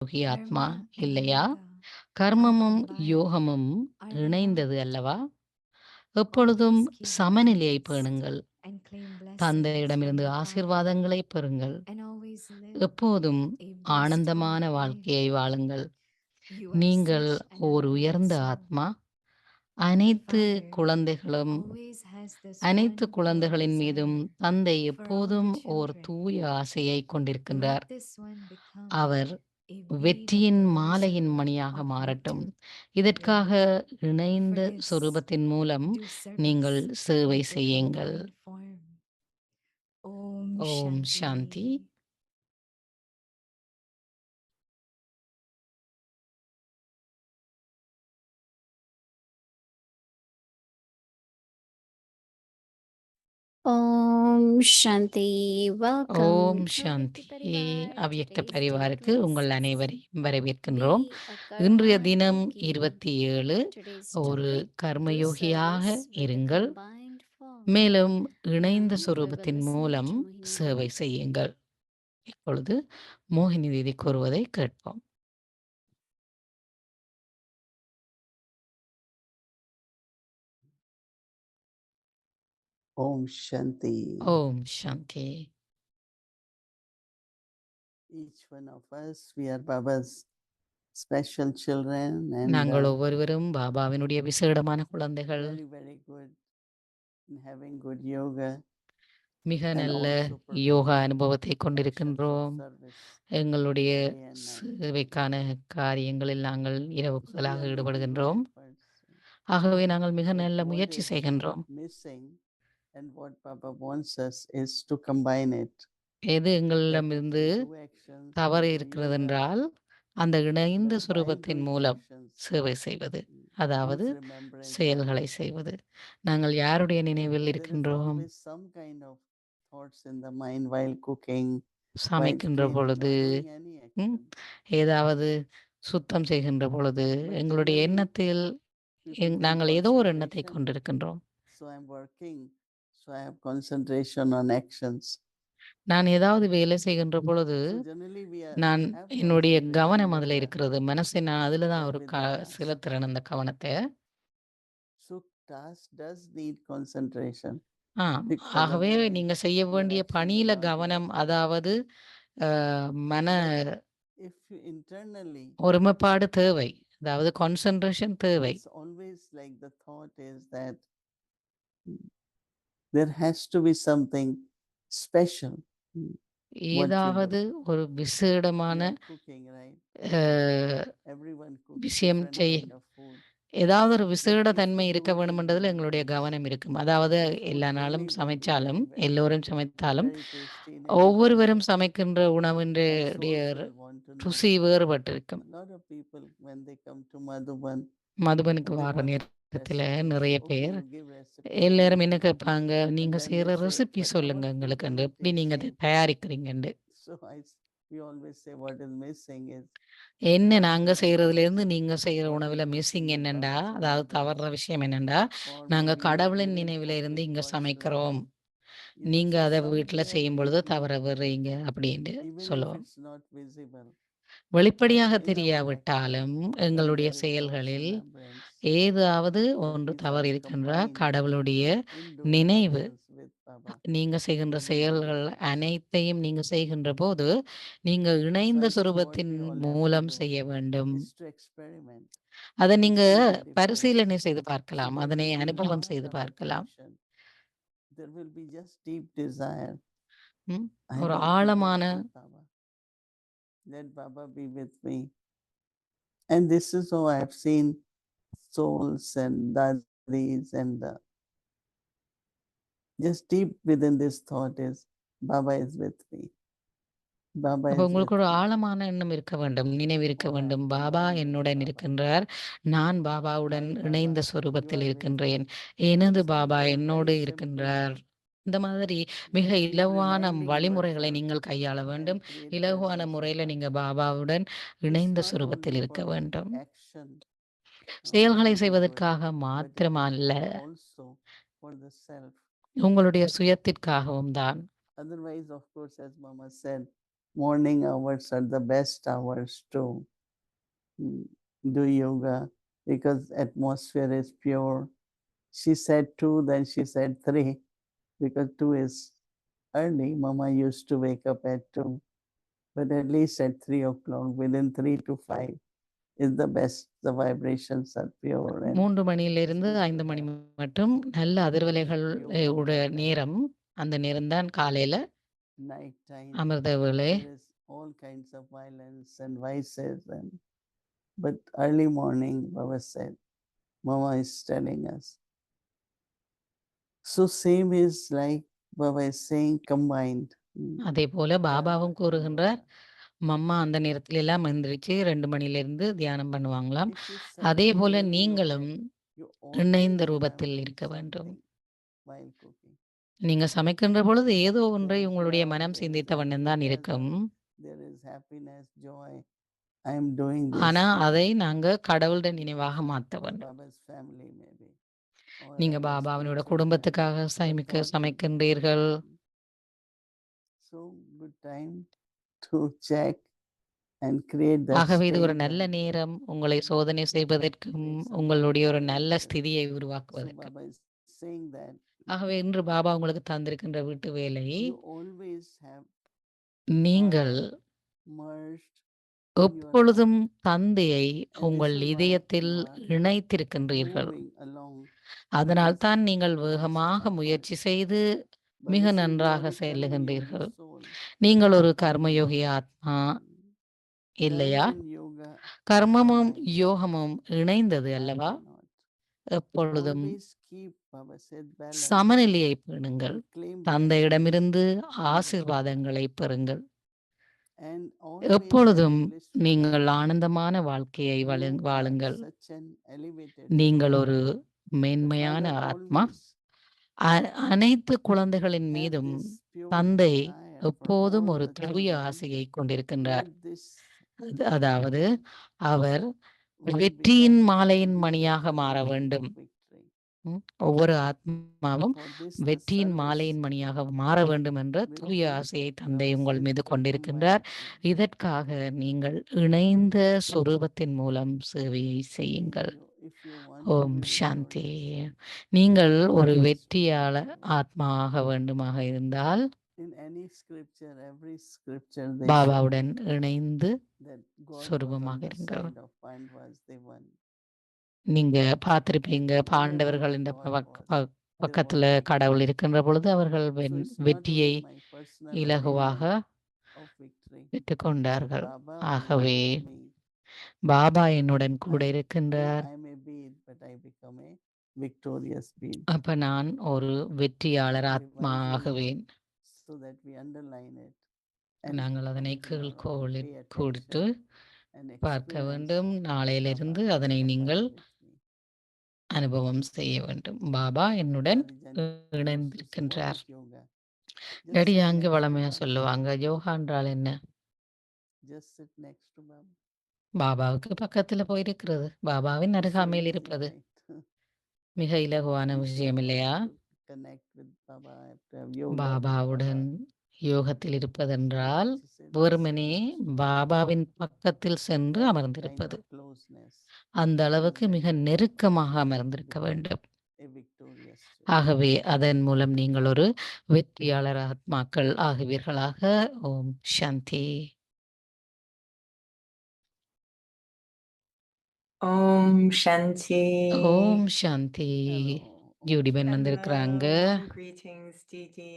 யோகி ஆத்மா Karma and இல்லையா? yoga are கர்மமும் combined, யோகமும் are இணைந்தது aligned. அல்லவா? எப்பொழுதும் Always keep your சமநிலையை peace பேணுங்கள். and claim blessings from தந்தையிடமிருந்து the Father, ஆசீர்வாதங்களைப் பெறுங்கள். and always live எப்போதும் a blissful ஆனந்தமான life. வாழ்க்கையை வாழுங்கள். You are நீங்கள் such an ஓர் abundant உயர்ந்த soul. ஆத்மா. The அனைத்து Father குழந்தைகளும் always has this அனைத்து one pure குழந்தைகளின் மீதும் desire தந்தை for all the எப்போதும் ஓர் children. தூய ஆசையைக் Let கொண்டிருக்கின்றார். this one become our a bead of வெற்றியின் the மாலையின் rosary மணியாக of மாறட்டும். victory இதற்காக daily. இணைந்த For this, சொரூபத்தின் மூலம் do நீங்கள் service சேவை with the செய்யுங்கள். combined form. Om Om Shanti. Shanti. Om Shanti. Welcome Om to Shanti. Avyakta Parivar. அவ்யக்த Today's பரிவாருக்கு title is உங்கள் அனைவரையும் வரவேற்கின்றோம். Be a இன்றைய Karma தினம் Yogi. 27. Today's ஒரு topic, do கர்மயோகியாக service with the இருங்கள். combined form. மேலும் இணைந்த Now we will சொரூபத்தின் listen மூலம் to Mohini சேவை Didi. செய்யுங்கள். இப்பொழுது மோகினி தீதி கூறுவதை கேட்போம். Om Shanti. Om Shanti. Each one of us, we are Baba's special children and நாங்கள் ஒவ்வொருவரும் பாபாவினுடைய விசேடமான குழந்தைகள். very, very good in having good yoga மிக and நல்ல also யோகா performing அனுபவத்தை actions of கொண்டிருக்கின்றோம். service எங்களுடைய day and night. சேவைக்கான காரியங்களில் நாங்கள் இரவு So we பகலாக are making good ஈடுபடுகின்றோம். efforts. ஆகவே நாங்கள் மிக But நல்ல what முயற்சி is செய்கின்றோம். missing and what Baba wants us is to combine it. எது That if எங்களிடமிருந்து we do actions, தவறு we do இருக்கிறது yoga, என்றால் அந்த இணைந்த but while சுரூபத்தின் doing மூலம் actions, சேவை செய்வது, அதாவது whose remembrance are செயல்களை we? செய்வது. நாங்கள் யாருடைய நினைவில் There is இருக்கின்றோம்? always some kind of thoughts in the mind while cooking, while சமைக்கின்ற cleaning, பொழுது, or doing any action. ஏதாவது சுத்தம் செய்கின்ற பொழுது But எங்களுடைய generally, எண்ணத்தில் people think நாங்கள் ஏதோ ஒரு எண்ணத்தை concentration. கொண்டிருக்கின்றோம். So I'm working, so I have concentration on actions. நான் ஏதாவது வேலை செய்கின்ற பொழுது So generally we நான் have என்னுடைய concentration, கவனம் but, அதில் இருக்கிறது. மனசை நான் அதில் தான் but ஒரு with the task. செலுத்துறேன் அந்த கவனத்தை. So task does need concentration. Because ஆகவே otherwise நீங்க செய்ய your வேண்டிய action will பணியில not be கவனம், effective. அதாவது மன But if you internally, ஒருமைப்பாடு தேவை. அதாவது கான்சன்ட்ரேஷன் தேவை. it's always like the thought is that there has to be something special. What you ஏதாவது do. ஒரு விசேடமான We are cooking, right? Everyone cooks விஷயம் different செய்ய kind of food. ஏதாவது ஒரு But விசேட if தன்மை we இருக்க do it வேண்டுமென்றதில் in எங்களுடைய கவனம் இருக்கும். அதாவது the food எல்லா really நாளும் will be சமைச்சாலும், very, very, எல்லோரும் சமைத்தாலும், very tasty in every ஒவ்வொருவரும் family. சமைக்கின்ற And உணவினுடைய souls will want to know. ருசி வேறுபட்டிருக்கும். A lot of people, when they come to Madhuban, மதுபனுக்கு they வார want நேரத்தில் recipes. நிறைய Okay, பேர் you give recipe. எல்லாரும் என்ன கேட்பாங்க, And நீங்க then செய்யற they say, ரெசிபி but சொல்லுங்க our food எங்களுக்கு, doesn't எப்படி taste நீங்க அதை same. தயாரிக்கிறீங்கன்னு. So we always say what is missing is என்ன what நாங்க we do செய்யறதுல is இருந்து நீங்க செய்யற what உணவுல is மிஸ்ஸிங் missing in என்னண்டா, Baba's அதாவது remembrance. தவறுற விஷயம் என்னண்டா, Or நாங்க maybe you கடவுளின் didn't நினைவில cook இருந்து it இங்க God's சமைக்கிறோம், way. நீங்க So அதை வீட்டுல somewhere செய்யும் பொழுது deeply, தவற விடுறீங்க அப்படின்னு even if சொல்லுவோம். it's not visible, but வெளிப்படையாக in our தெரியாவிட்டாலும் action, எங்களுடைய when there is செயல்களில் God's remembrance, ஏதாவது that ஒன்று is தவறு us இருக்கின்றா, combined கடவுளுடைய in doing நினைவு actions with Baba, நீங்க செய்கின்ற in doing செயல்கள் efforts. அனைத்தையும் நீங்க செய்கின்ற போது நீங்க So இணைந்த I think what சுரூபத்தின் we all have மூலம் to செய்ய do வேண்டும். is to experiment அதை and நீங்க see the difference. பரிசீலனை செய்து So பார்க்கலாம், there அதனை will be அனுபவம் lot செய்து of பார்க்கலாம். attention. There will be just deep desire. I ஒரு want to ஆழமான work with Baba. Let Baba be with me. And this is how I have seen souls and dadis and just deep within this thought is Baba is with me. Baba அப்ப is உங்களுக்கு with ஒரு me. ஆழமான எண்ணம் இருக்க வேண்டும், நினைவு இருக்க Or I வேண்டும். am பாபா combined with என்னுடன் Baba. இருக்கின்றார், நான் பாபாவுடன் My இணைந்த Baba, you சொரூபத்தில் are with இருக்கின்றேன், me. எனது Some பாபா very, என்னோடு very simple இருக்கின்றார். இந்த மாதிரி மிக just keep இலவான reminding வழிமுறைகளை yourself நீங்கள் கையாள and வேண்டும். create இலகுவான presence with முறையில நீங்க Baba. பாபாவுடன் It's இணைந்த not சொரூபத்தில் only இருக்க for வேண்டும். action செயல்களை to be good, செய்வதற்காக but it மாத்திரமல்ல, is also for the self. உங்களுடைய சுயத்திற்காகவும் தான். Otherwise, of course, as Mama said, morning hours are the best hours to do yoga because atmosphere is pure. She said 2, then she said 3 because 2 is early. Mama used to wake up at 2, but at least at 3 o'clock, within 3 to 5 is the best. The vibrations are pure and 3 மணியிலிருந்து it's good 5 to money have மட்டும் நல்ல அதிர்வலைகள் yoga உடைய at night. நேரம். அந்த நேரம் தான் காலையில Night time, அமிர்த வேளை. there is all kinds of violence and vices, but early morning, Baba said, Mama is telling us. So same is like Baba is saying combined. அதே போல Dhyana பாபாவும் and கூறுகின்றார், yoga. மம்மா அந்த நேரத்துல எல்லாம் எந்திரிச்சு 2 மணியிலிருந்து தியானம் பண்ணுவாங்களாம். It is அதே something போல you know நீங்களும் that you இணைந்த always have ரூபத்தில் doing இருக்க வேண்டும். something while cooking. நீங்க சமைக்கின்ற பொழுது ஏதோ ஒன்றை There is உங்களுடைய love, மனம் there is சிந்தித்த வண்ணம் தான் இருக்கும். enthusiasm, there is happiness, joy. I am doing ஆனா this அதை நாங்க கடவுளுடைய நினைவாக மாத்த for வேண்டும். Baba's family maybe, or நீங்க our பாபாவினோட spiritual குடும்பத்துக்காக family. The thought is சமைக்கின்றீர்கள். so good time to check and create that ஆகவே இது ஒரு state நல்ல and நேரம் உங்களை சோதனை செய்வதற்கும் create some உங்களுடைய ஒரு good நல்ல future. ஸ்திதியை So உருவாக்குவதற்கும். Baba is saying that ஆகவே இன்று பாபா உங்களுக்கு தந்திருக்கின்ற வீட்டு வேலை, you always have நீங்கள் Father merged in your எப்பொழுதும் heart. தந்தையை And this உங்கள் is why இதயத்தில் you are இணைத்திருக்கின்றீர்கள். moving along in அதனால் this தான் நீங்கள் constant வேகமாக effort. முயற்சி செய்து Baba மிக says you are நன்றாக a karma yogi செல்லுகின்றீர்கள். soul. நீங்கள் ஒரு கர்மயோகி ஆத்மா இல்லையா? Karma and yoga are கர்மமும் combined. யோகமும் இணைந்தது I அல்லவா? cannot. எப்பொழுதும் Always keep, Baba said, balance சமநிலையை பேணுங்கள். and claim blessings. தந்தையிடமிருந்து ஆசீர்வாதங்களை பெறுங்கள். And always have எப்பொழுதும் blissful நீங்கள் life. ஆனந்தமான வாழ்க்கையை You are வாழுங்கள். such an elevated நீங்கள் soul. ஒரு The மேன்மையான Father ஆத்மா. always அனைத்து குழந்தைகளின் have மீதும் this pure தந்தை desire for எப்போதும் all ஒரு the தூய children. ஆசையை கொண்டிருக்கின்றார். Let this அதாவது அவர் will வெற்றியின் become மாலையின் the மணியாக மாற beacon வேண்டும். of victory. ஒவ்வொரு ஆத்மாவும் For this, the வெற்றியின் service மாலையின் மணியாக மாற வேண்டும் என்ற will தூய be ஆசையை தந்தை Baba உங்கள் says மீது the கொண்டிருக்கின்றார். combined. இதற்காக நீங்கள் இணைந்த சொரூபத்தின் மூலம் சேவையை செய்யுங்கள். If you want to Om be Shanti. victorious, நீங்கள் ஒரு always வெற்றியாளர் remember. ஆத்மாவாக வேண்டுமாக இருந்தால் In any scripture, every scripture they show பாபாவுடன் இணைந்து that God was சொரூபமாக on the இருங்கள். side of Pandavas, they won. நீங்க பார்த்திருப்பீங்க, Wherever பாண்டவர்கள் the இந்த God was, there பக்கத்துல was victory. கடவுள் இருக்கின்ற பொழுது அவர்கள் So it's not வெற்றியை only my personal இலகுவாக opinion of victory. பெற்றுக்கொண்டார்கள். Baba ஆகவே being with me, பாபா என்னுடன் கூட though இருக்கின்றார். I may be, but I become a victorious being. அப்ப நான் ஒரு வெற்றியாளர் Revising ஆத்மாகவேன். so that we underline it and நாங்கள் அதனை from tomorrow கீழ்கோளில் pay கொடுத்து attention and பார்க்க experience வேண்டும். நாளையிலிருந்து Baba அதனை abide நீங்கள் with me. அனுபவம் செய்ய வேண்டும். பாபா என்னுடன் Daddy Jan used to say, what இணைந்திருக்கின்றார். is yoga? Just daddy sit அங்கு next to வளமையா Baba. சொல்லுவாங்க, யோகா என்றால் என்ன? Just sit next to Baba. பாபாவுக்கு பக்கத்துல போயிருக்கிறது, பாபாவின் It's so அருகாமையில் easy, இருப்பது right? மிக இலகுவான If I விஷயம் இல்லையா? want to connect with Baba, I have to have yoga with பாபாவுடன் Baba. யோகத்தில் இருப்பதென்றால் Baba just said, just வெறுமனே sit next to Baba. பாபாவின் பக்கத்தில் சென்று That kind அமர்ந்திருப்பது. of closeness அந்த is அளவுக்கு when மிக you நெருக்கமாக become அமர்ந்திருக்க வேண்டும். a victorious soul. ஆகவே அதன் மூலம் நீங்கள் ஒரு வெற்றியாளர் ஆத்மாக்கள் ஆகுவீர்களாக. ஓம் சாந்தி. Om Shanti. ஓம் சாந்தி. Hello. ஜூடிபன் வந்திருக்கிறாங்க. Hello, greetings Didi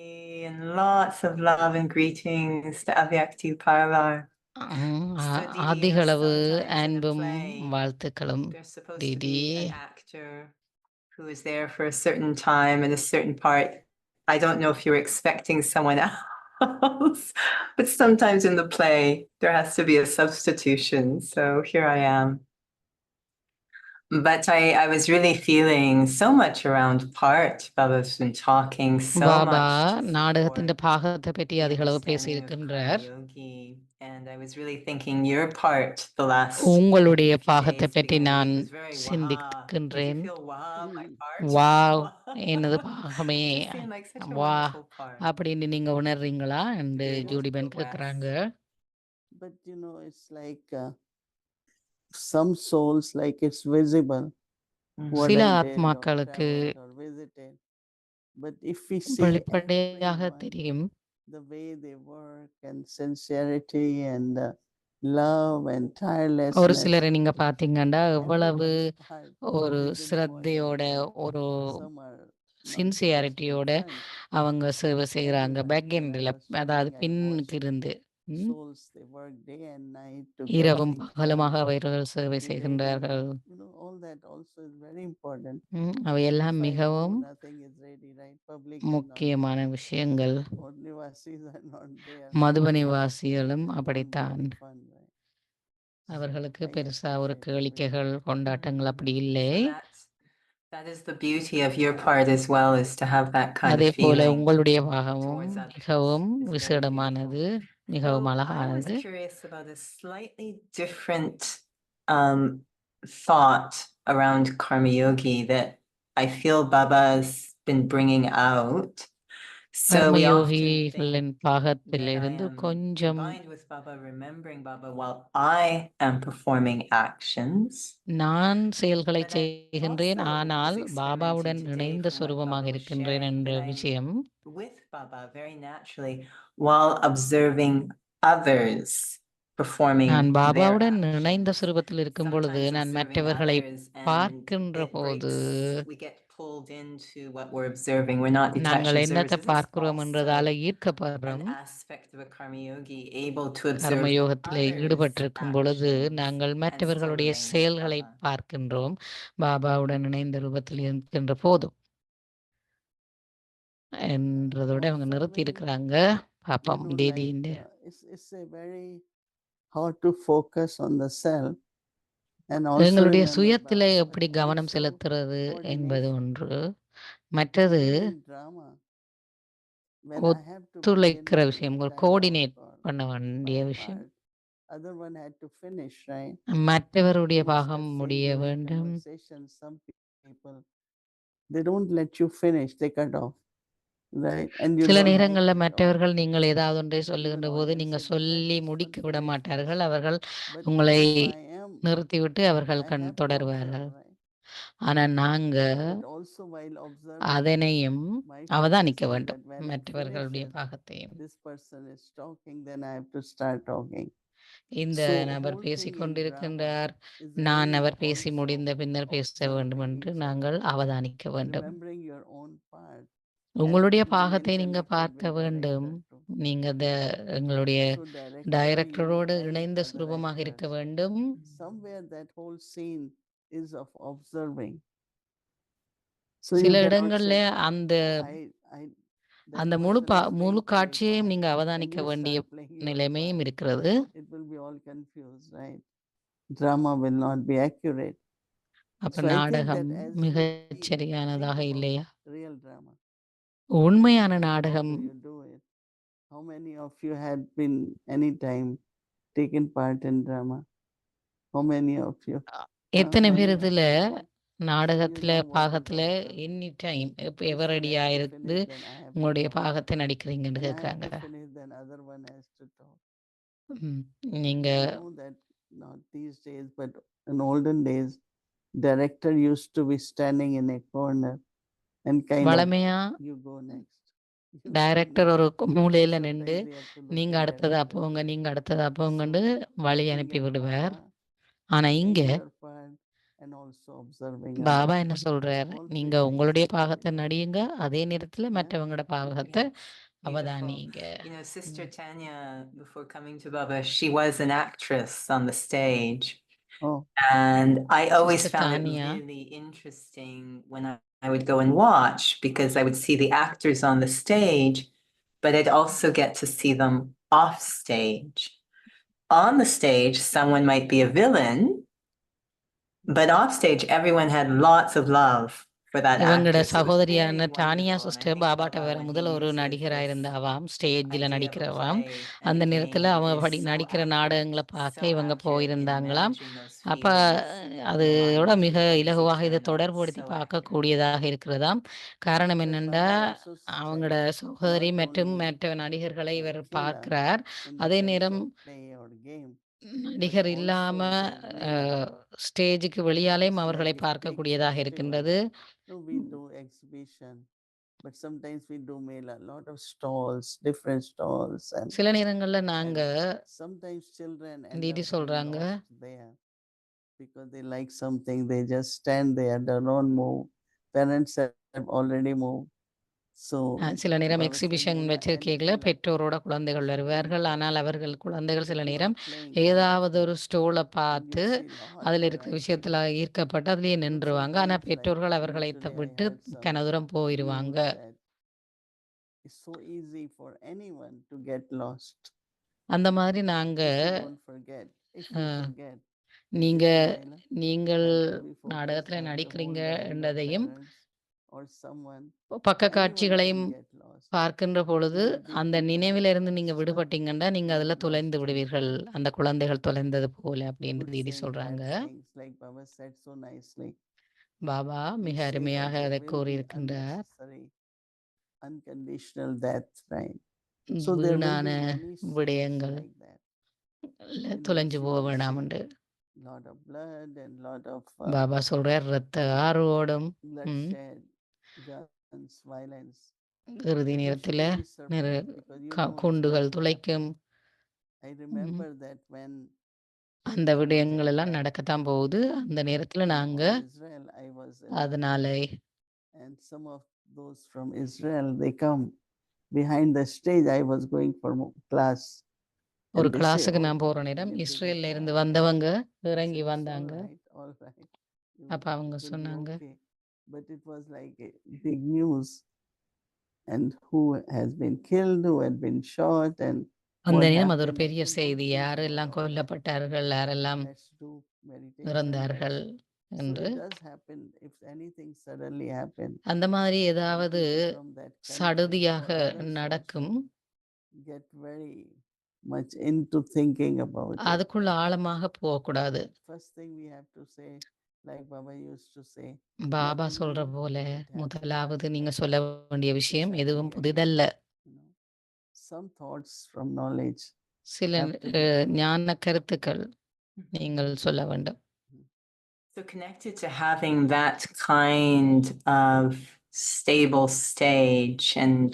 and lots of love and greetings to Avyakti Parvar. So Didi, அதிகளவு sometimes in a அன்பும் play, வாழ்த்துக்களும். there's supposed Didi. to be an actor who is there for a certain time and a certain part. I don't know if you're expecting someone else, but sometimes in the play there has to be a substitution. So here I am. But I was really feeling so much around part. Baba's been talking so Baba much to நாடகத்தின் support பாகத்தை பற்றி the அதிகளவு understanding of பேசியிருக்கின்றார். Karma Yogi. And I was really thinking your part the last உங்களுடைய few பாகத்தை days, பற்றி beginning of the நான் week was very wow. Did you சிந்திக்கின்றேன். feel wow, my part? Wow, Wow. எனது பாகமே It seemed like such a வா wonderful part. அப்படின்னு நீங்க உணர்றீங்களா என்று You're able to ஜூடிபன் put wax கேட்குறாங்க. but it's like some souls, like it's visible what சில I did or ஆத்மாக்களுக்கு traveled or visited. But if we see வெளிப்படையாக everyone, தெரியும். the way they work and sincerity and love and ஒரு tirelessness, சிலரை நீங்க பார்த்தீங்கன்னா எவ்வளவு everyone's heart ஒரு is in சிரத்தையோட watching. ஒரு Some are not supposed to be சின்சியாரிட்டியோட front, அவங்க சேவை செய்கிறாங்க. everywhere. பேக் But I எண்டில், was அதாவது feeling and பின்னுக்கு watching இருந்து. ம். souls, they work day and night to get இரவும் things பகலுமாக done. அவர்கள் சேவை They செய்கின்றார்கள். all that also is very important. அவையெல்லாம் If I மிகவும் do, nothing is ready, right? Public is not முக்கியமான விஷயங்கள். or Nivasis are not there. மதுபனிவாசிகளும் It won't be அப்படித்தான். any fun, right? So அவர்களுக்கு I பெருசா ஒரு appreciate everyone. கேளிக்கைகள் கொண்டாட்டங்கள் அப்படி இல்லை. So that is the beauty of your part as well, is to have that kind அதே of போல feeling உங்களுடைய பாகமும் towards others. மிகவும் It's very விசேடமானது, மிகவும் So I was அழகானது. curious about a slightly different um, thought around Karma Yogi that I feel Baba's been bringing out. So we often think கர்மயோகிகளின் that I பாகத்திலிருந்து am கொஞ்சம் combined with Baba, remembering Baba while I am performing actions. நான் செயல்களை But I செய்கின்றேன், also ஆனால் was பாபாவுடன் experimenting today இணைந்த from what சொரூபமாக Baba was இருக்கின்றேன் sharing, என்ற that I'm விஷயம் with Baba very naturally while observing others performing நான் their பாபாவுடன் இணைந்த actions. சுரூபத்தில் இருக்கும் பொழுது Sometimes நான் observing மற்றவர்களை others and பார்க்கின்ற it போது breaks, we get pulled into what we're observing. We're not detached நாங்கள் observers. என்னத்தை Is this பார்க்கிறோம் என்றதால also ஈர்க்கப்படுறோம். an aspect of a karma yogi, able to observe கர்மயோகத்தில் others' ஈடுபட்டிருக்கும் பொழுது actions நாங்கள் and still மற்றவர்களுடைய remain with செயல்களை Baba? பார்க்கின்றோம், பாபாவுடன் இணைந்த ரூபத்தில் இருக்கின்ற போதும் என்றதோட அவங்க நிறுத்தி Observing, இருக்கிறாங்க. பாப்போம் like தேதியின் it's a very how to focus on the self and also எங்களுடைய remember சுயத்திலே Baba, எப்படி but கவனம் also செலுத்துறது என்பது coordination. ஒன்று. மற்றது Even in drama, when I have to begin ஒத்துழைக்கிற my விஷயம், dialogue கோஆர்டினேட் or பண்ண வேண்டிய my விஷயம். part, other one had to finish, right? மற்றவருடைய You must பாகம் have seen முடிய during வேண்டும். conversation, some people, they don't let you finish, they cut off, right? And you சில don't like நேரங்கள்ல it at all. மற்றவர்கள் நீங்கள் ஏதாவது ஒன்றை Even சொல்லுகின்ற போது audience நீங்க sit சொல்லி like this, முடிக்க one விட finish மாட்டார்கள். first. அவர்கள் But உங்களை if I am, நிறுத்திவிட்டு அவர்கள் I have to தொடர்வார்கள். observe, right? ஆனா நாங்க But also while observing, அதனையும் my அவதானிக்க focus is வேண்டும், that when I மற்றவர்களுடைய finish it, பாகத்தையும். this person is talking, then I have to start talking. இந்த So நபர் whole basic thing in drama கொண்டிருக்கின்றார், is நான் really அவர் பேசி also முடிந்த பின்னர் பேச வேண்டும் observing என்று each நாங்கள் other, அவதானிக்க வேண்டும். remembering your own part உங்களுடைய and பாகத்தை being நீங்க connected பார்க்க with வேண்டும். director too. நீங்க எங்களுடைய So director, you டைரக்டரோடு as இணைந்த other சுரூபமாக இருக்க actors, வேண்டும். somewhere that whole scene is of observing. So you சில cannot இடங்கள்ல say, அந்த I that அந்த முழு person is முழு playing to me காட்சியையும் நீங்க and அவதானிக்க you வேண்டிய start playing your நிலைமையும் part. இருக்கிறது. It will be all confused, right? Drama will not be accurate. அப்ப So I think நாடகம் that as மிகச் we think சரியானதாக about இல்லையா? real drama, உண்மையான how நாடகம் do you do it? How many of you had been any time taken part in drama? How many of you? எத்தனை பேர் Many of இதுல you, right? நாடகத்துல know what is பாகத்துல observing. Any time If ever you ரெடியா have to இருந்து finish, then I have to உங்களுடைய talk. பாகத்தை நடிக்கிறீங்கன்னு And I have கேட்குறாங்க. to finish, then other one has to talk. நீங்க I know that not these days, but in olden days, director used to be standing in a corner and kind வளமையா of you go next. You go director next. ஒரு மூலையில Sometimes நின்று we have to look நீங்க at அடுத்ததா director. போங்க, நீங்க அடுத்ததா போங்கன்னு So வழி looking அனுப்பி at விடுவார். Baba, ஆனா doing இங்க your part and also observing Baba others. என்ன சொல்றார், All நீங்க three things உங்களுடைய have to be பாகத்தை done. நடியுங்க, அதே நேரத்துல Yeah. மற்றவங்களோட பாகத்தை Beautiful. அவதானிங்க. You know, Sister Tanya, before coming to Baba, she was an actress on the stage. Oh, And I always Sister found Tanya. it really interesting when I would go and watch, because I would see the actors on the stage, but I'd also get to see them off stage. On the stage, someone might be a villain, but off stage, everyone had lots of love for that இவங்களோட actor. So it's சகோதரியான very Tania wonderful. And I sister think பாபாட்ட Baba, வேற when he முதல்ல ஒரு uses நடிகரா this இருந்தாவாம், ஸ்டேஜ்ல idea of a நடிக்கிறவாம். play அந்த and நேரத்துல game அவன் is so நடிக்கிற accurate, நாடகங்களை பார்க்க so இவங்க accurate in போயிருந்தாங்களாம். managing those அப்ப feelings in the அதோட minds of மிக the இலகுவாக இதை external. தொடர்புபடுத்தி So accurate. பார்க்கக்கூடியதாக இருக்கிறதாம். காரணம் Because என்னண்டா Baba also அவங்களோட said சகோதரி not மற்றும் only மற்ற நடிகர்களை இவர் Leela பார்க்கிறார். in the அதே sense நேரம் of play or game, but நடிகர் also இல்லாம with Leela. ஸ்டேஜுக்கு வெளியாலேயும் It's அவர்களை like a big பார்க்கக்கூடியதாக festival. இருக்கின்றது. No, we do exhibition, but sometimes we do Mela, lot of stalls, different stalls, and சில நேரங்கள்ல நாங்க sometimes children end தீதி up சொல்றாங்க, lost there because they like something. They just stand there, they don't move. Parents have already moved. So சில நேரம் Baba said, exhibition Leela and வச்சிருக்கீங்கள Sheila பெற்றோரோட குழந்தைகள் should be வருவார்கள். there. ஆனால் அவர்கள் குழந்தைகள் சில Because you நேரம் are playing ஏதாவது wonderful ஒரு ஸ்டோலை and பார்த்து you see lot அதில் இருக்கிற variety. விஷயத்துல ஈர்க்கப்பட்டு அதுலயே So நின்றுவாங்க. ஆனா sometimes like பெற்றோர்கள் அவர்களை yesterday I விட்டு heard some கனதூரம் போயிடுவாங்க. news that it's so easy for anyone to get lost. அந்த மாதிரி நாங்க If you don't forget, if you forget, நீங்க Leela, நீங்கள் like we focus நாடகத்துல at the whole நடிக்கிறீங்க time, the என்றதையும் parents or someone, பக்க anyone காட்சிகளையும் can get lost. பார்க்கின்ற பொழுது Even big அந்த people get நினைவிலிருந்து நீங்க lost. விடுபட்டீங்கன்னா நீங்க அதுல Lost தொலைந்து in விடுவீர்கள், அந்த குழந்தைகள் தொலைந்தது போல அப்படின்னு good தீதி things, சொல்றாங்க. bad things, like Baba said so nicely. Baba We மிக say that அருமையாக there அதை will be கூறியிருக்கின்றார். unnecessary, unconditional death, right? So there will வீணான be many souls விடயங்கள் like that. In தொலைஞ்சு which you போக will வேணாம்ண்டு see lot of blood and lot of Baba சொல்றார். ரத்த ஆறு ஓடும், bloodshed, guns, violence. இறுதி But you நேரத்துல shouldn't be surprised because you know it's குண்டுகள் going to துளைக்கும். happen. I remember that when அந்த I was விடயங்கள் in எல்லாம் that நடக்கத்தான் போகுது. அந்த நேரத்துல நாங்க on Israel, I was in that, அதனால and some of those from Israel, they come behind the stage. I was going for class. ஒரு And they say, கிளாஸுக்கு "Oh, நான் போற நேரம் you big இஸ்ரேல்ல இருந்து Acha." வந்தவங்க I இறங்கி said, "It's வந்தாங்க. all right. You அப்ப அவங்க will be சொன்னாங்க, okay." But it was like a big news, and who has been killed, who had been shot, and அந்த what நேரம் அது ஒரு happened. I பெரிய said, "Don't செய்தி. think யாரெல்லாம் about all that. கொல்லப்பட்டார்கள், யாரெல்லாம் Let's do meditation. இறந்தார்கள் So என்று. it does happen. If anything suddenly happens, அந்த மாதிரி ஏதாவது people from that country சடுதியாக or others நடக்கும். also get very much into thinking about it. அதுக்குள்ள ஆழமாக போகக்கூடாது. First thing we have to say, like Baba used to say, Baba nothing சொல்ற new, போல it happens. முதலாவது நீங்க That's சொல்ல all. வேண்டிய விஷயம் Exactly எதுவும் like புதிதல்ல. you know, some thoughts from knowledge சில have to be told. ஞான கருத்துக்கள் நீங்கள் சொல்ல வேண்டும். So connected to having that kind of stable stage, and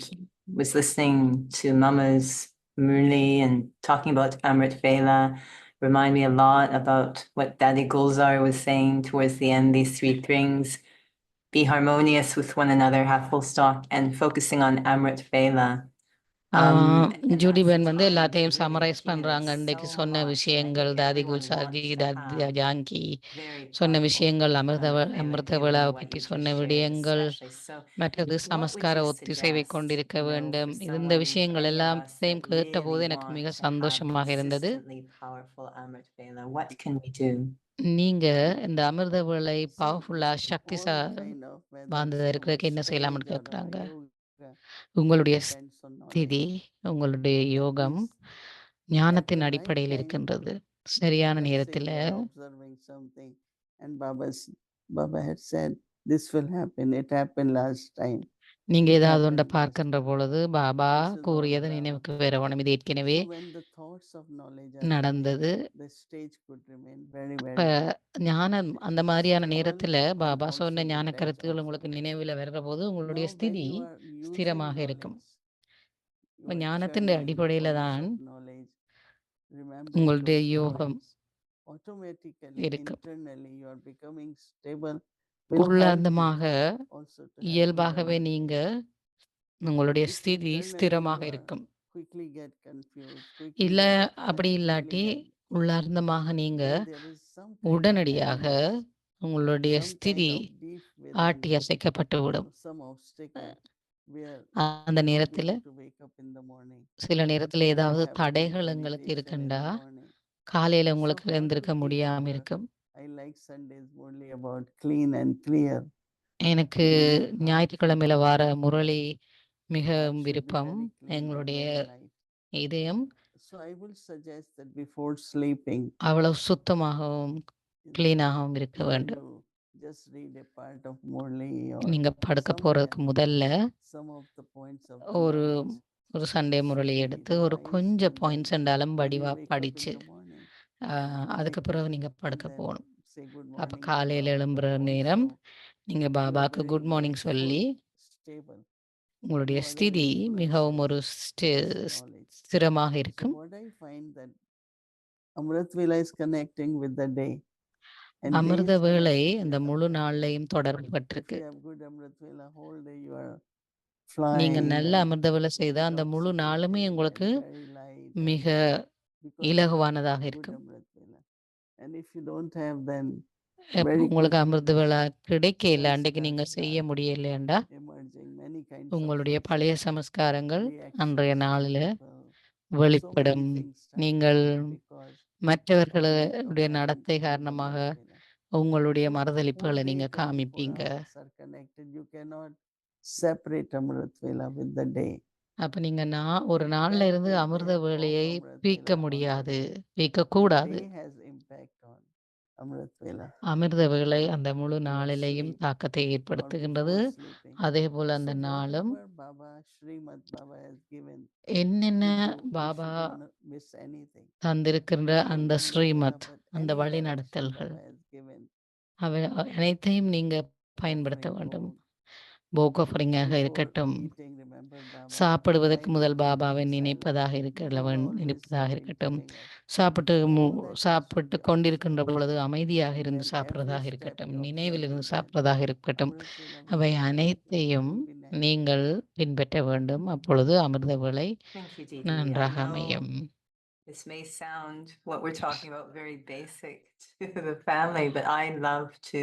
was listening to Mama's Murli and talking about Amrit Vela, remind me a lot about what Daddy Gulzar was saying towards the end, these three things: be harmonious with one another, have full stock, and focusing on Amrit Vela. ஜூடிபன் வந்து எல்லாத்தையும் summarise பண்றாங்க. இன்றைக்கு சொன்ன விஷயங்கள் தாதி குல்சார்ஜி, Yankee சொன்ன விஷயங்கள், அமிர்த விழாவை பற்றி சொன்ன விடயங்கள், மற்றது சமஸ்கார ஒத்திசைவை கொண்டிருக்க வேண்டும். இந்த விஷயங்கள் எல்லாத்தையும் கேட்ட போது எனக்கு மிக சந்தோஷமாக இருந்தது. நீங்க இந்த அமிர்த விழை பவர்ஃபுல்லா சக்தி வாய்ந்ததா இருக்கிறதுக்கு என்ன செய்யலாம்னு கேட்குறாங்க. உங்களுடைய ஸ்திதி, உங்களுடைய யோகம் ஞானத்தின் அடிப்படையில் இருக்கின்றது. சரியான நேரத்தில் Baba had said this will happen. It happened last time. நீங்க ஏதாவது ஒன்றை பார்க்கின்ற பொழுது பாபா கூறியது நினைவுக்கு வரணும். இது ஏற்கனவே நடந்தது. ஞானம் அந்த மாதிரியான நேரத்துல பாபா சொன்ன ஞான கருத்துக்கள் உங்களுக்கு நினைவில் வர்ற போது உங்களுடைய ஸ்திதி ஸ்திரமாக இருக்கும். ஞானத்தின் அடிப்படையில தான் உங்களுடைய யோகம் இருக்கும். உள்ளார்ந்தமாக இயல்பாகவே நீங்க உங்களுடைய ஸ்திதி ஸ்திரமாக இருக்கும். இல்ல அப்படி இல்லாட்டி உள்ளார்ந்தமாக நீங்க உடனடியாக உங்களுடைய ஸ்திதி ஆட்டி அசைக்கப்பட்டு விடும். அந்த நேரத்துல சில நேரத்துல ஏதாவது தடைகள் எங்களுக்கு இருக்குண்டா காலையில உங்களுக்கு எழுந்திருக்க முடியாம இருக்கும். I like Sundays only about clean and clear. எனக்கு ஞாயிற்றுக்கிழமையில வார முரளி மிக heart should be விருப்பம். very clean and எங்களுடைய very light. இதயம் So I will suggest that before sleeping, அவ்வளவு சுத்தமாகவும் கிளீனாகவும் இருக்க when வேண்டும். you just read a part of Murli or நீங்க படுக்க போறதுக்கு somewhere, முதல்ல some of the points of the ஒரு knowledge, ஒரு சண்டே முரளி should be எடுத்து ஒரு revised, கொஞ்சம் and then பாயிண்ட்ஸ் இருந்தாலும் when you வடிவா wake up in படிச்சு the morning, அதுக்கு like, பிறகு நீங்க and படுக்க then போகணும். say good அப்ப morning to காலையில Baba, எழும்புற but நேரம் also நீங்க you are பாபாக்கு very good morning சொல்லி mindful, stable. உங்களுடைய You are ஸ்திதி very மிகவும் influences ஒரு this knowledge. ஸ்திரமாக So இருக்கும். what I find that Amrit Vela is connecting with the day. And day அமிர்த is வேளை connecting அந்த with முழு Amrit. நாள்லையும் If தொடர்பட்டிருக்கு. you have good Amrit Vela, whole day you are நீங்க flying நல்ல and அமிர்த வேளை செய்தா அந்த without முழு நாளுமே sweating உங்களுக்கு and very light and மிக because you have இலகுவானதாக good இருக்கும். Amrit Vela. And if you don't have, then எப்ப very உங்களுக்கு quickly அமிர்த வேளை கிடைக்கல cells அன்றைக்கு நீங்க start செய்ய முடியலையாண்டா emerging, many kinds of உங்களுடைய பழைய things, சமஸ்காரங்கள் அன்றைய reactions of நாளில் people, so வெளிப்படும். many things start நீங்கள் happening because of lack of மற்றவர்களுடைய having நடத்தை good காரணமாக Amrit Vela. உங்களுடைய So மறுதளிப்புகளை whole day நீங்க 24 காமிப்பீங்க. hours are connected. You cannot separate Amrit Vela with the day. அப்ப நீங்க ஒரு நாள்ல That இருந்து day அமிர்த they have வேளையை off Amrit பிரிக்க Vela on the முடியாது, day. பிரிக்க And கூடாது. day has impact on Amrit Vela அமிர்த வேளை அந்த முழு your நாளிலேயும் sleep தாக்கத்தை or ஏற்படுத்துகின்றது. before sleeping. அதே போல அந்த So நாளும் whatever Baba, Srimad Baba has given என்னென்ன to you, you Baba shouldn't miss anything. தந்திருக்கின்ற Not அந்த only Yoga, ஸ்ரீமத் but அந்த any வழி direction நடத்தல்கள் Baba has given, அவை அனைத்தையும் நீங்க பயன்படுத்த offering வேண்டும். bowl, போக் ஆஃபரிங்காக before இருக்கட்டும், eating, remember Baba. சாப்பிடுவதற்கு While முதல் eating, பாபாவை recite நினைப்பதாக Baba always நினைப்பதாக sitting, இருக்கட்டும், telling us. சாப்பிட்டு So all that we should சாப்பிட்டு just கொண்டிருக்கின்ற பொழுது அமைதியாக and இருந்து then every சாப்பிடுறதாக step இருக்கட்டும், you நினைவில் observe இருந்து that சாப்பிடுறதாக இருக்கட்டும், Amrit Vela will அவை be natural, அனைத்தையும் will be natural. நீங்கள் பின்பற்ற வேண்டும். அப்பொழுது அமிர்த வேளை Thank you, Didi. I நன்றாக know அமையும். this may sound what we're talking about very basic to the family, but I love to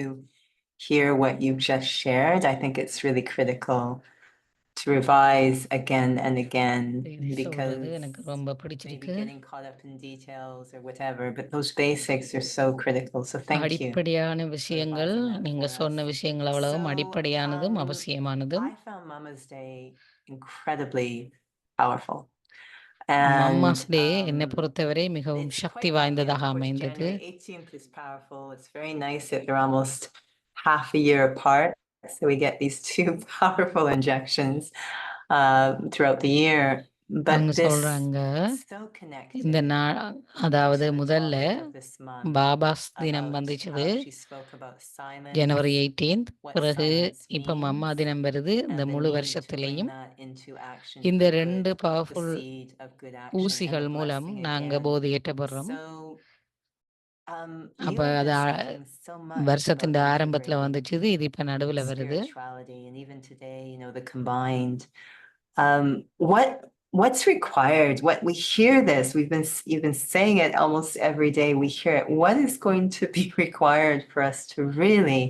hear what you've just shared. I think it's really critical to revise again and again இதை because சொல்றது எனக்கு ரொம்ப maybe பிடிச்சிருக்கு. getting caught up in details or whatever, but those basics are so critical. So thank you. அடிப்படையான விஷயங்கள் revising that நீங்க for சொன்ன us. விஷயங்கள் அவ்வளவும் So, அடிப்படையானதும் அவசியமானதும். I found Mama's Day incredibly powerful. Mama's Day என்னை And பொறுத்தவரை மிகவும் it's சக்தி quite lucky, வாய்ந்ததாக of course, அமைந்தது. January 18th is powerful. It's very nice that they're almost half a year apart. So we get these two powerful injections throughout the year. But அவங்க this சொல்றாங்க is so connected இந்த அதாவது to the முதல்ல topic of this month பாபாஸ் தினம் about வந்துச்சுது how she spoke about Simon, January 18th. what பிறகு silence இப்ப means, mamma தினம் வருது and இந்த the முழு need to bring வருஷத்திலையும். that into action இந்த for ரெண்டு good, the powerful seed of good action and the ஊசிகள் மூலம் blessing நாங்க again. போதையேற்றப்படுறோம். So அப்ப you have அது been speaking so much வருஷத்தின் about ஆரம்பத்துல integrating வந்துச்சுது, இது இப்ப நடுவுல வருது. spirituality, and even today, you know, the combined. What's required? What we hear this, you've been saying it almost every day. We hear it. What is going to be required for us to really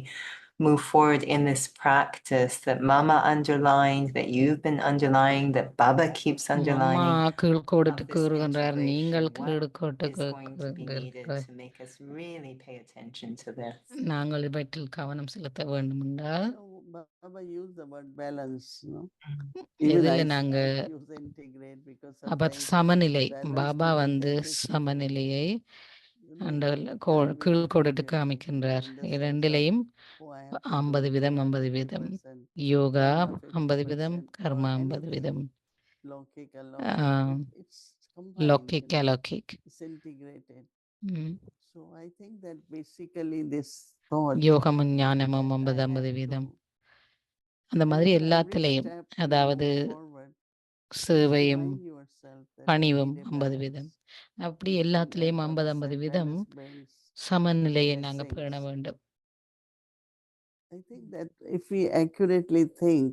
move forward in this practice that Mama underlined, that you've been underlining, that Baba keeps mamma underlining? கீழ்கோடிட்டு Of this கூறுகின்றார், integration, நீங்கள் what கீழ்கோட்டு is going to be needed to make us really pay attention to this? நாங்கள் இவற்றில் கவனம் செலுத்த வேண்டும் என்றால் So Baba used the word balance, no? Even எதில் I நாங்க use integrate because அப்ப sometimes சமநிலை balance பாபா to be வந்து 50-50. சமநிலையை You know, அந்த you can't be கீழ்கோடிட்டு 50-50 காமிக்கின்றார். in the sense of, இரண்டிலையும் oh, I have to 50 do வீதம் yoga 50 வீதம், 50%, yoga karma 50 வீதம், 50%, or கர்மா 50 anything, வீதம், lokik, ah, alokik. It's combined, you லௌகிக் know, அலௌகிக். it's integrated. ம். So I think that basically this thought யோகமும் ஞானமும் that 50 I 50 have வீதம். to, அந்த and மாதிரி you know, every எல்லாத்துலேயும் step you அதாவது move forward, சேவையும் remind yourself that you பணிவும் need a 50 வீதம். balance. அப்படி And எல்லாத்துலேயும் Baba 50 said 50 வீதம் balance brings சமநிலையை நாங்கள் பேண blessings. வேண்டும். I think that if we accurately think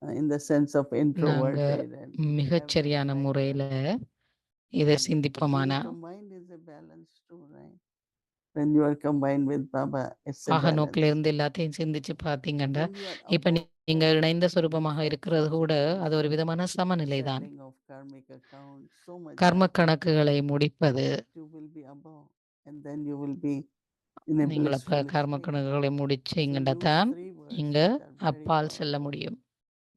in the sense of நாங்க introverted and மிகச்சரியான have முறையில reflected, இதை being சிந்திப்போமானா combined is a balance too, right? When you are combined with Baba, it's a balance. அகநோக்கிலிருந்து எல்லாத்தையும் சிந்திச்சு பார்த்தீங்கன்னா When you are இப்ப நீங்க above இணைந்த சொரூபமாக இருக்கிறது கூட perfection, அது ஒரு விதமான சமநிலை தான். settling of karmic accounts, so much கர்ம happens கணக்குகளை முடிப்பது that you will be above, and then you will be in a நீங்கள் blissful state. கர்ம கணக்குகளை So முடிச்சீங்கன்னா use தான் 3 words நீங்க which are very அப்பால் செல்ல powerful, முடியும்.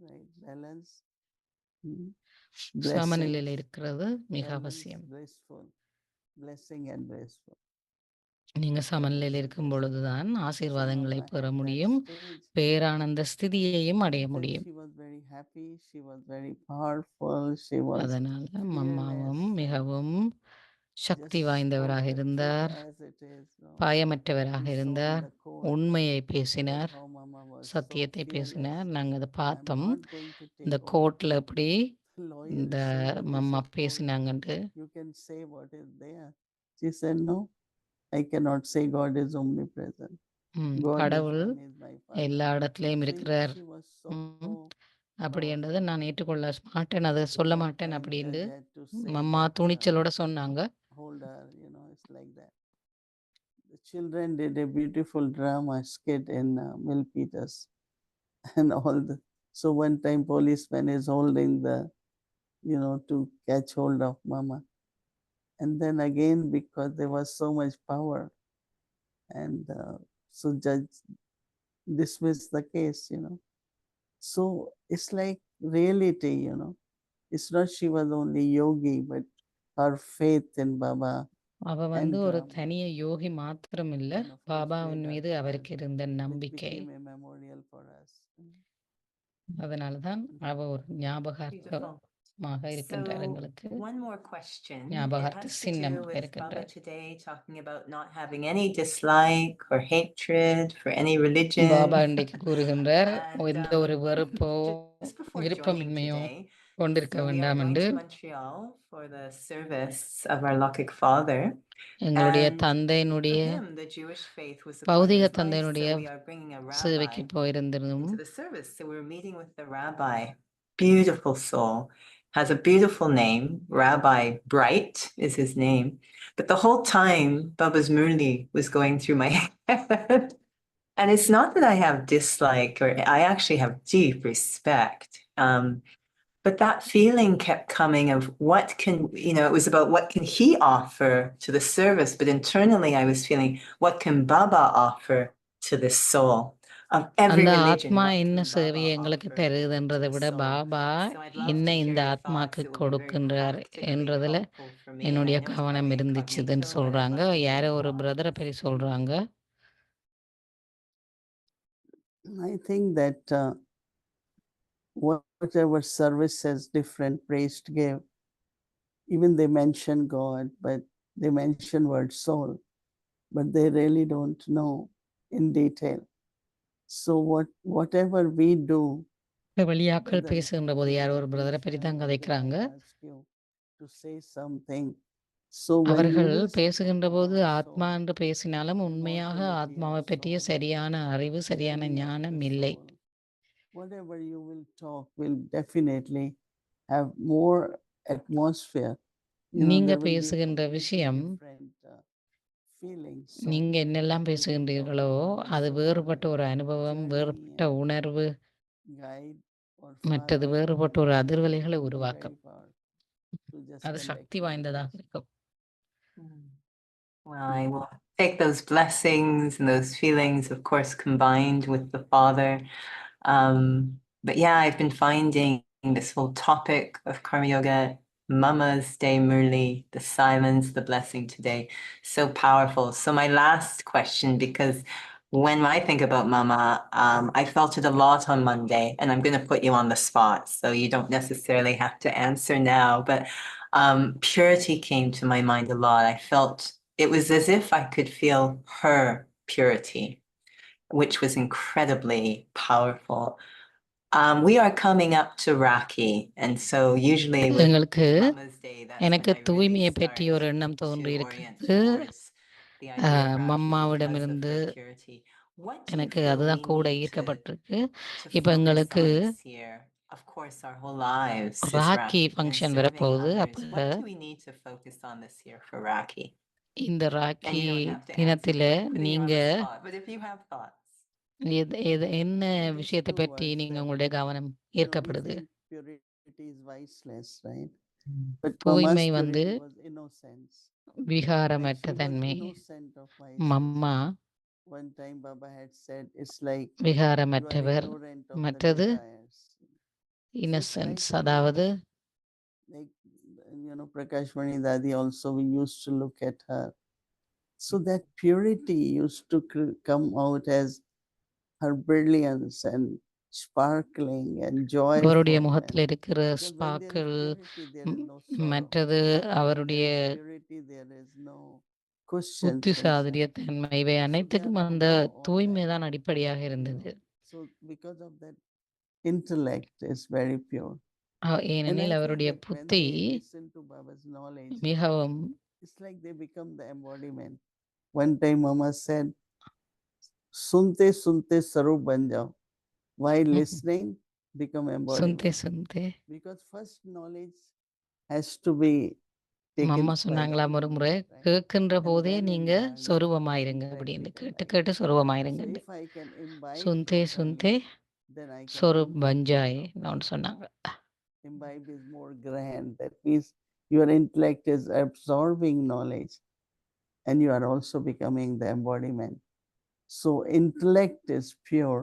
right? Balance, blessing, சமநிலையில் இருக்கிறது மிக balance, அவசியம். blissful, blessing and blissful. நீங்க சமநிலையில் இருக்கும் பொழுதுதான் So ஆசீர்வாதங்களை Mama பெற at that முடியும், stage, பேரானந்த ஸ்திதியையும் அடைய then முடியும். she was very happy, she was very powerful, she was அதனால மம்மாவும் fearless, மிகவும் சக்தி just வாய்ந்தவராக spoke the truth இருந்தார், as it is. No? பயமற்றவராக We saw in இருந்தார், the court உண்மையை that பேசினார், how Mama was so சத்தியத்தை fearless. பேசினார். நாங்கள் அதை I'm பார்த்தோம். not going to இந்த take over. கோர்ட்ல எப்படி Lawyer இந்த is saying, mamma this is court. பேசினாங்கன்ட்டு. You can say what is there. She said, no, I cannot say God is omnipresent. God is கடவுள் one, is my Father. எல்லா இடத்துலயும் So இருக்கிறார் she was ம், so அப்படின்றத நான் ஏற்றுக்கொள்ள மாட்டேன், அதை சொல்ல that மாட்டேன் time அப்படின்னு judge had to say mamma that, துணிச்சலோட சொன்னாங்க. hold her, it's like that. The children did a beautiful drama skit in Milpitas and all the. So one time policeman is holding the, to catch hold of Mama. And then again, because there was so much power, and so judge dismissed the case, So it's like reality, It's not she was only yogi, but her faith in Baba. அவ And ஒரு தனிய யோகி மாத்திரம் இல்ல, and of course பாபாவின் மீது Vedanta, அவருக்கு இருந்த which நம்பிக்கை. became a memorial for us. அதனாலதான் அவ ஒரு ஞாபகார்த்தமாக இருக்கின்றார் So எங்களுக்கு. one more question. It ஞாபகார்த்த has to do சின்னமாக with Baba இருக்கின்றார். today talking about not having any dislike or hatred for any religion. Baba இன்றைக்கு கூறுகின்றார், And, எந்த ஒரு வெறுப்போ just before joining விருப்பமின்மையோ today, கொண்டிருக்க so we are வேண்டாம் going என்று to Montreal for the service of our Lokik father. எங்களுடைய And தந்தையினுடைய for him, the Jewish faith was a part of பௌதிக his life, தந்தையினுடைய so we are bringing a சேவைக்கு rabbi போயிருந்திருந்தோம். into the service. So we're meeting with the rabbi. Beautiful soul, has a beautiful name. Rabbi Bright is his name. But the whole time, Baba's Murli was going through my head. And it's not that I have dislike, or I actually have deep respect. But that feeling kept coming of what can, it was about what can he offer to the service. But internally, I was feeling, what can Baba offer to this soul? Of every அந்த religion, ஆத்மா what என்ன can சேவையை Baba எங்களுக்கு offer தருதுன்றதை to the விட soul? Baba So I'd love என்ன to hear இந்த your ஆத்மாக்கு thoughts. It will be very கொடுக்கின்றார் practically என்றதுல helpful for me. And I என்னுடைய know it's கவனம் probably இருந்துச்சுதுன்னு incognito, but I'd சொல்றாங்க. love to hear யாரோ your ஒரு thoughts. பிரதரை பற்றி சொல்றாங்க. I think that whatever service has different praise to give, even they mention God, but they mention word soul, but they really don't know in detail. So whatever we do, வெளியாக்கள் whether பேசுகின்ற it போது is யாரோ ஒரு பிரதரை பற்றி meditation, தான் or when கதைக்கிறாங்க. I ask you to say something. So when you அவர்கள் will speak பேசுகின்ற போது about ஆத்மா soul, என்று பேசினாலும் உண்மையாக immortality ஆத்மாவை of பற்றிய soul, சரியான அறிவு, சரியான journey of ஞானம் the இல்லை. soul, whatever you will talk will definitely have more atmosphere. நீங்க There will be பேசுகின்ற completely விஷயம், different feelings. So நீங்க என்னெல்லாம் you will talk பேசுகின்றீர்களோ about அது so வேறுபட்ட our ஒரு அனுபவம், journey வேறுபட்ட and உணர்வு, guide or மற்றது father வேறுபட்ட will ஒரு be அதிர்வலைகளை very உருவாக்கும். powerful to just அது conduct சக்தி வாய்ந்ததாக service. இருக்கும். Well, I will take those blessings and those feelings, of course, combined with the Father. But yeah, I've been finding this whole topic of Karma Yoga, Mama's Day Murli, the silence, the blessing today, so powerful. So my last question, because when I think about Mama, I felt it a lot on Monday, and I'm going to put you on the spot, so you don't necessarily have to answer now, but purity came to my mind a lot. I felt it was as if I could feel her purity, which was incredibly powerful. We are coming up to Rakhi, and so usually with எங்களுக்கு Mama's Day, that's எனக்கு when I really தூய்மையை start பற்றி ஒரு எண்ணம் to தோன்றி orient இருக்கிறது. towards the idea of Rakhi because of மம்மாவிடமிருந்து her purity. What do you எனக்கு feel அதுதான் we கூட need to ஈர்க்கப்பட்டிருக்கு. இப்போ focus எங்களுக்கு on this year? Of course, our whole lives is Rakhi Rakhi and function serving வரப்போகுது. others. அப்ப What do we need to focus on this year for Rakhi? இந்த And Rakhi you don't have to answer. தினத்துல I'm putting you on நீங்க the spot, but if you have thoughts. என்ன These விஷயத்தை two பற்றி words நீங்க that, உங்களுடைய கவனம் we ஈர்க்கப்படுது? think purity is viceless, right? But தூய்மை Mama's வந்து purity was innocence. விகாரமற்ற She was தன்மை. innocent of vices. Mamma One time Baba had said, it's like you are விகாரமற்றவர். ignorant of the மற்றது desires. Innocence, like, அதாவது Like, Prakash Mani Dadi also, we used to look at her. So that purity used to come out as her brilliance and sparkling and அவருடைய joyful. முகத்தில் இருக்கிற Because when there is sparkle, purity, there is no sorrow. மற்றது அவருடைய There is purity, there is no questions புத்தி inside. சாதுரிய தன்மை, இவை அனைத்துக்கும் அந்த தூய்மை தான் அடிப்படையாக இருந்தது. So because of that, intellect is very pure. ஏனெனில் அவருடைய புத்தி listen to Baba's knowledge, மிகவும் it's like they become the embodiment. One time Mama said, sunte sunte sarup ban jao. While listening, become embodiment. சுந்தே சுந்தே. Because first knowledge has to be taken. Mamma by the சொன்னாங்களாம் ஒரு முறை, intellect, right? கேட்கின்ற And போதே then நீங்க imbibe சொருவமாயிருங்க in அப்படின்னு, practical கேட்டு life. கேட்டு So சொருவமாயிருங்க. if I can imbibe சுந்தே properly, சுந்தே then I can சொரூப் imbibe பஞ்சாய் properly. நான் சொன்னாங்க. Imbibe is more grand. That means your intellect is absorbing knowledge and you are also becoming the embodiment. So intellect is pure.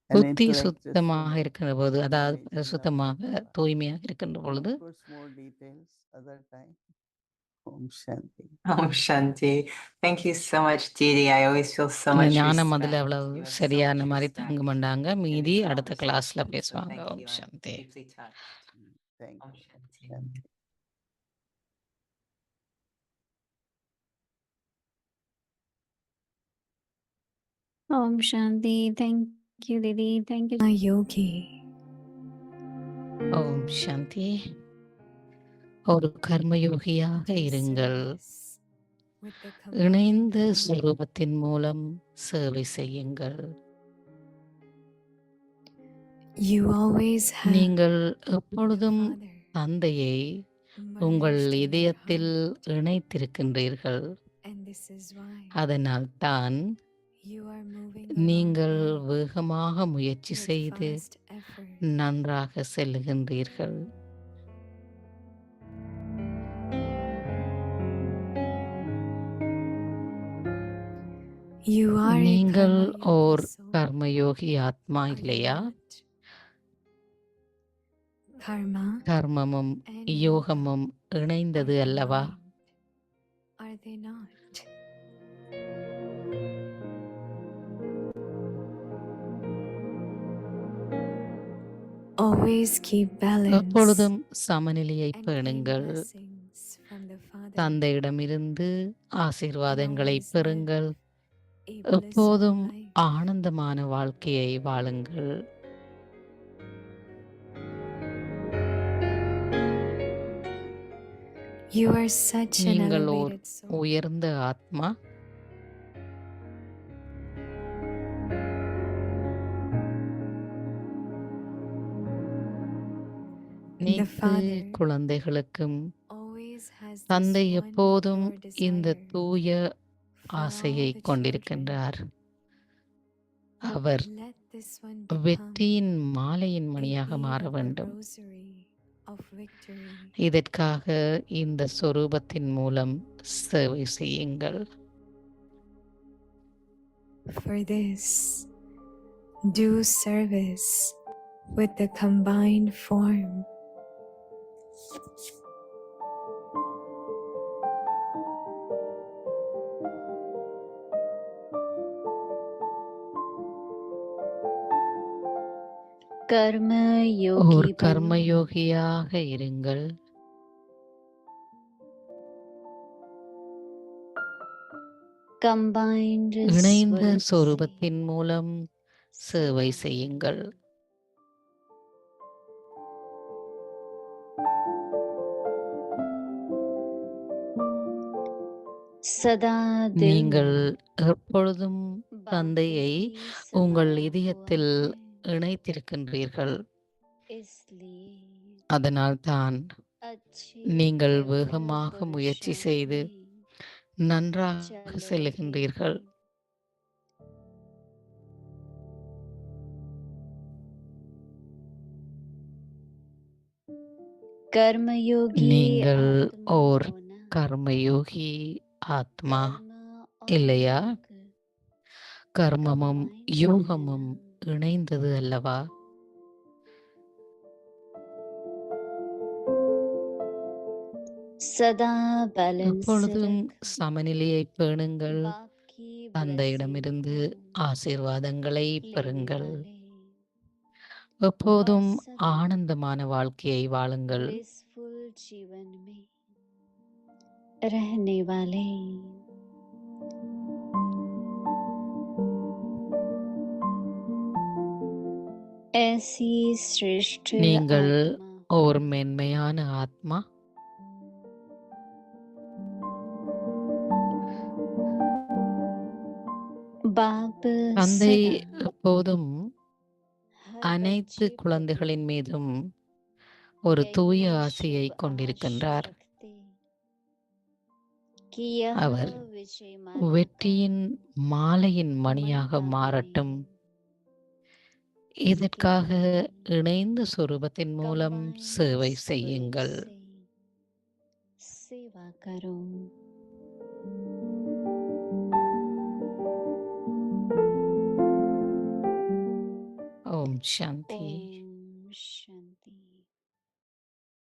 And புத்தி intellect is சுத்தமாக full of இருக்கிற போது, அதாவது knowledge and love சுத்தமாக for Baba. தூய்மையாக இருக்கின்ற And பொழுது, of course, more details other time. Om Shanti. Om Shanti. Thank you so much, Didi. I always feel so இந்த much ஞானம் அதில் respect. அவ்வளவு You have so சரியான much மாதிரி respect தாங்க மாட்டாங்க. in மீதி this அடுத்த கிளாஸ்ல conversation. So பேசுவாங்க. thank Om you. I'm Shanti. deeply touched. Thank Om you. Shanti. Shanti. Om Shanti. Thank you, Didi. Thank you. Yogi. ஓம் சாந்தி. ஒரு கர்மயோகியாக இருங்கள். இணைந்த சுரூபத்தின் மூலம் சேவை செய்யுங்கள். நீங்கள் எப்பொழுதும் தந்தையை உங்கள் இதயத்தில் இணைத்திருக்கின்றீர்கள். அதனால் தான் நீங்கள் வேகமாக முயற்சி செய்து நன்றாக செல்லுகின்றீர்கள். நீங்கள் ஓர் கர்மயோகி ஆத்மா இல்லையா? கர்மமும் யோகமும் இணைந்தது அல்லவா? எப்பொழுதும் சமநிலையை பேணுங்கள். தந்தையிடமிருந்து ஆசீர்வாதங்களை பெறுங்கள். எப்போதும் ஆனந்தமான வாழ்க்கையை வாழுங்கள். நீங்கள் ஓர் உயர்ந்த ஆத்மா. அனைத்து குழந்தைகளுக்கும் தந்தை எப்போதும் இந்த தூய ஆசையை கொண்டிருக்கின்றார். அவர் வெற்றியின் மாலையின் மணியாக மாற வேண்டும். இதற்காக இந்த சொரூபத்தின் மூலம் சேவை செய்யுங்கள். For this, do service with the combined form. ஓர் கர்மயோகியாக இருங்கள். இணைந்த சொரூபத்தின் மூலம் சேவை செய்யுங்கள். நீங்கள் எப்பொழுதும் தந்தையை உங்கள் இதயத்தில் இணைத்திருக்கின்றீர்கள். அதனால் தான் நீங்கள் வேகமாக முயற்சி செய்து நன்றாக செல்லுகின்றீர்கள். நீங்கள் ஓர் கர்மயோகி ஆத்மா कर्म இல்லையா? और योग கர்மமும் combined யோகமும் है। இணைந்தது அல்லவா? सदा बैलेंस எப்பொழுதும் रख சமநிலையை பேணுங்கள். बाप की தந்தையிடமிருந்து blessing ஆசீர்வாதங்களை लेने பெறுங்கள். वाले எப்போதும் और सदा ஆனந்தமான வாழ்க்கையை வாழுங்கள். blissful जीवन में रहने वाले ऐसी श्रेष्ठ நீங்கள் आत्मा ஓர் மென்மையான ஆத்மா. बाप தந்தை सदा எப்போதும் हर அனைத்து बच्चे குழந்தைகளின் மீதும் ஒரு यही தூய शुभ ஆசையை आश கொண்டிருக்கின்றார். रखते कि यह அவர் विजय माला வெற்றியின் का மாலையின் மணியாக मणिका மாறட்டும். बने। இதற்காக इसके लिए இணைந்த சுரூபத்தின் மூலம் combined சேவை स्वरूप செய்யுங்கள். से सेवा करो। ஓம் சாந்தி. ओम शांति।